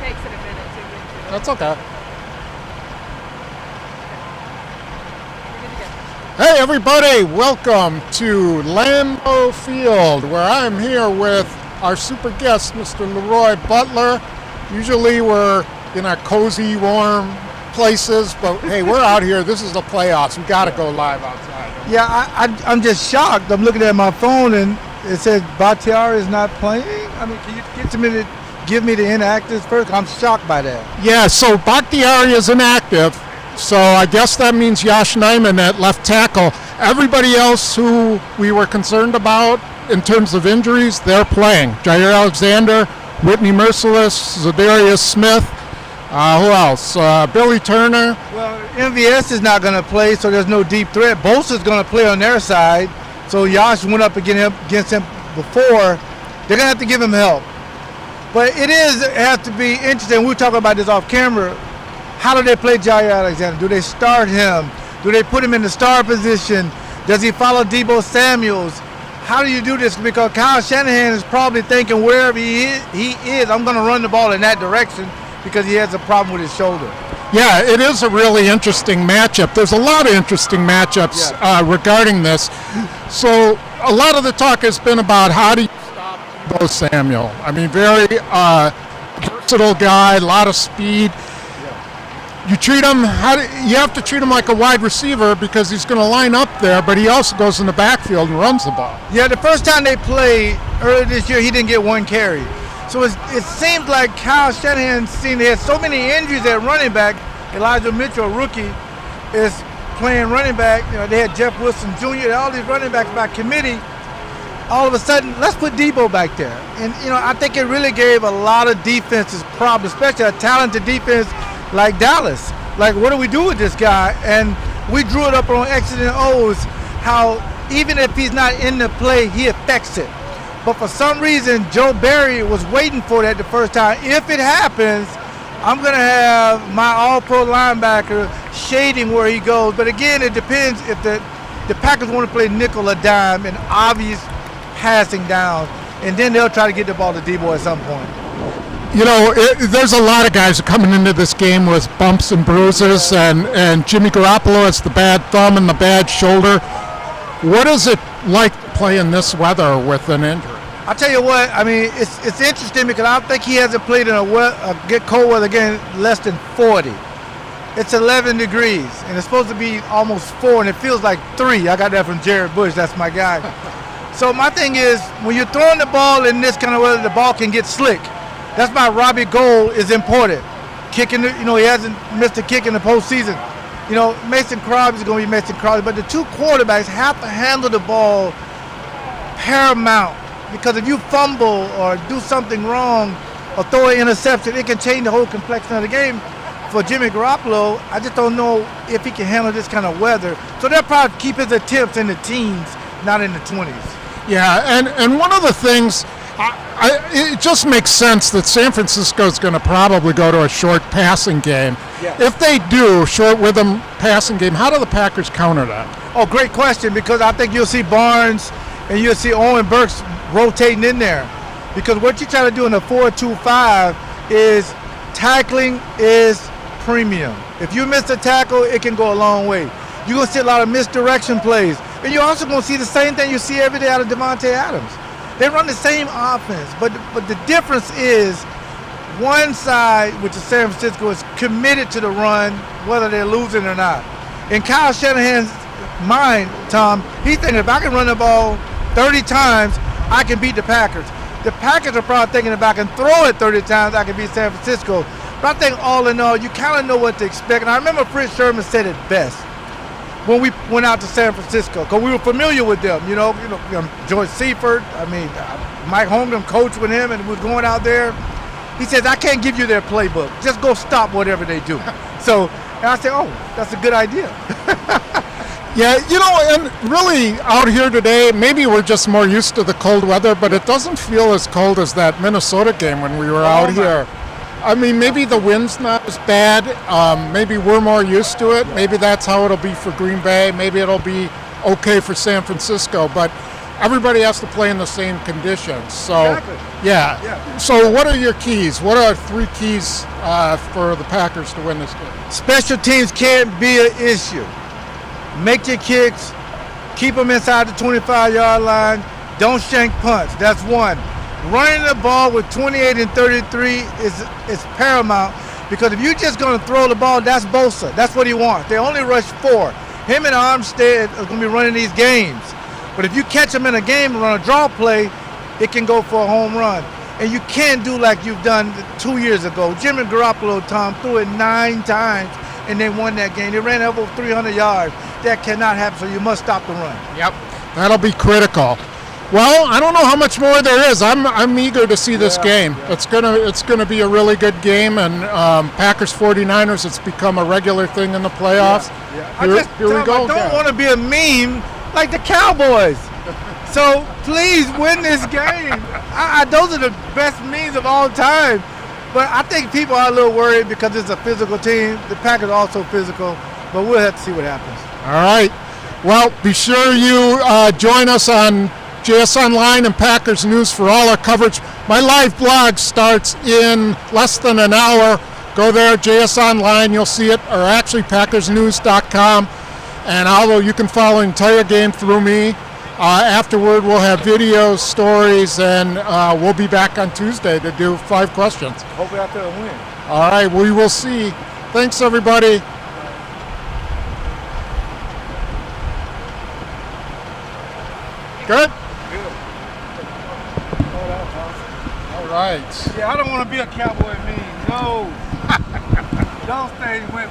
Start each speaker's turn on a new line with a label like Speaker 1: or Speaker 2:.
Speaker 1: takes it a minute to get to it.
Speaker 2: That's okay.
Speaker 1: We're good to go.
Speaker 2: Hey everybody, welcome to Lambeau Field, where I'm here with our super guest, Mr. Leroy Butler. Usually we're in our cozy, warm places, but hey, we're out here. This is the playoffs. We got to go live outside.
Speaker 3: Yeah, I'm just shocked. I'm looking at my phone and it says Bakhtiari is not playing. I mean, can you give me the inactives first? I'm shocked by that.
Speaker 2: Yeah, so Bakhtiari is inactive. So I guess that means Yash Nyman at left tackle. Everybody else who we were concerned about in terms of injuries, they're playing. Jair Alexander, Whitney Merciless, Zadarius Smith. Who else? Billy Turner.
Speaker 3: Well, MVS is not going to play, so there's no deep threat. Bosa's going to play on their side. So Yash went up against him before. They're going to have to give him help. But it has to be interesting. We were talking about this off camera. How do they play Jair Alexander? Do they start him? Do they put him in the star position? Does he follow Deebo Samuels? How do you do this? Because Kyle Shanahan is probably thinking wherever he is, I'm going to run the ball in that direction because he has a problem with his shoulder.
Speaker 2: Yeah, it is a really interesting matchup. There's a lot of interesting matchups regarding this. So a lot of the talk has been about how do you stop Deebo Samuel. I mean, very versatile guy, a lot of speed. You treat him. You have to treat him like a wide receiver because he's going to line up there, but he also goes in the backfield and runs the ball.
Speaker 3: Yeah, the first time they played earlier this year, he didn't get one carry. So it seems like Kyle Shanahan he had so many injuries at running back. Elijah Mitchell, rookie, is playing running back. You know, they had Jeff Wilson Jr., all these running backs by committee. All of a sudden, let's put Deebo back there. And, you know, I think it really gave a lot of defenses problems, especially a talented defense like Dallas. Like, what do we do with this guy? And we drew it up on X's and O's, how even if he's not in the play, he affects it. But for some reason, Joe Barry was waiting for that the first time. If it happens, I'm going to have my all-pro linebacker shading where he goes. But again, it depends if the Packers want to play nickel or dime and obvious passing down, and then they'll try to get the ball to Deebo at some point.
Speaker 2: You know, there's a lot of guys coming into this game with bumps and bruises, and Jimmy Garoppolo has the bad thumb and the bad shoulder. What is it like playing this weather with an injury?
Speaker 3: I'll tell you what, I mean, it's interesting because I think he hasn't played in a good cold weather game less than 40. It's 11 degrees, and it's supposed to be almost 4, and it feels like 3. I got that from Jared Bush. That's my guy. So my thing is, when you're throwing the ball in this kind of weather, the ball can get slick. That's why Robbie Gould is important. Kicking, he hasn't missed a kick in the postseason. You know, Mason Crosby is going to be Mason Crosby, but the two quarterbacks have to handle the ball paramount, because if you fumble or do something wrong or throw an interception, it can change the whole complexion of the game. For Jimmy Garoppolo, I just don't know if he can handle this kind of weather. So they'll probably keep his attempts in the teens, not in the 20s.
Speaker 2: Yeah, and one of the things, it just makes sense that San Francisco is going to probably go to a short passing game.
Speaker 3: Yeah.
Speaker 2: If they do, short rhythm passing game, how do the Packers counter that?
Speaker 3: Oh, great question, because I think you'll see Barnes and you'll see Owen Burks rotating in there. Because what you try to do in a 4-2-5 is tackling is premium. If you miss a tackle, it can go a long way. You're going to see a lot of misdirection plays. And you're also going to see the same thing you see every day out of Devontae Adams. They run the same offense, but the difference is one side, which is San Francisco, is committed to the run, whether they're losing or not. In Kyle Shanahan's mind, Tom, he's thinking if I can run the ball 30 times, I can beat the Packers. The Packers are probably thinking if I can throw it 30 times, I can beat San Francisco. But I think all in all, you kind of know what to expect. And I remember Fritz Sherman said it best when we went out to San Francisco, because we were familiar with them. You know, George Seifert, Mike Holmgren coached with him and was going out there. He says, I can't give you their playbook. Just go stop whatever they do. So, and I said, oh, that's a good idea.
Speaker 2: Yeah, and really out here today, maybe we're just more used to the cold weather, but it doesn't feel as cold as that Minnesota game when we were out here. I mean, maybe the wind's not as bad. Maybe we're more used to it. Maybe that's how it'll be for Green Bay. Maybe it'll be okay for San Francisco. But everybody has to play in the same conditions. So,
Speaker 3: Exactly.
Speaker 2: yeah. So what are your keys? What are 3 keys for the Packers to win this game?
Speaker 3: Special teams can't be an issue. Make your kicks, keep them inside the 25-yard line. Don't shank punts. That's one. Running the ball with 28 and 33 is paramount, because if you're just going to throw the ball, that's Bosa. That's what he wants. They only rush 4. Him and Armstead are going to be running these games. But if you catch them in a game and run a draw play, it can go for a home run. And you can't do like you've done 2 years ago. Jimmy Garoppolo, Tom, threw it 9 times, and they won that game. They ran over 300 yards. That cannot happen, so you must stop the run.
Speaker 2: Yep, that'll be critical. Well, I don't know how much more there is. I'm eager to see this game.
Speaker 3: Yeah.
Speaker 2: It's gonna be a really good game, and Packers 49ers. It's become a regular thing in the playoffs. Here we go.
Speaker 3: I don't want to be a meme like the Cowboys. So please win this game. Those are the best memes of all time. But I think people are a little worried because it's a physical team. The Packers are also physical, but we'll have to see what happens.
Speaker 2: All right. Well, be sure you join us on JS Online and Packers News for all our coverage. My live blog starts in less than an hour. Go there, JS Online, you'll see it, or actually PackersNews.com. And although you can follow the entire game through me, afterward we'll have videos, stories, and we'll be back on Tuesday to do 5 questions.
Speaker 3: Hopefully after a win.
Speaker 2: All right, we will see. Thanks, everybody. Good? All right.
Speaker 3: Yeah, I don't want to be a Cowboy meme. No. Those things went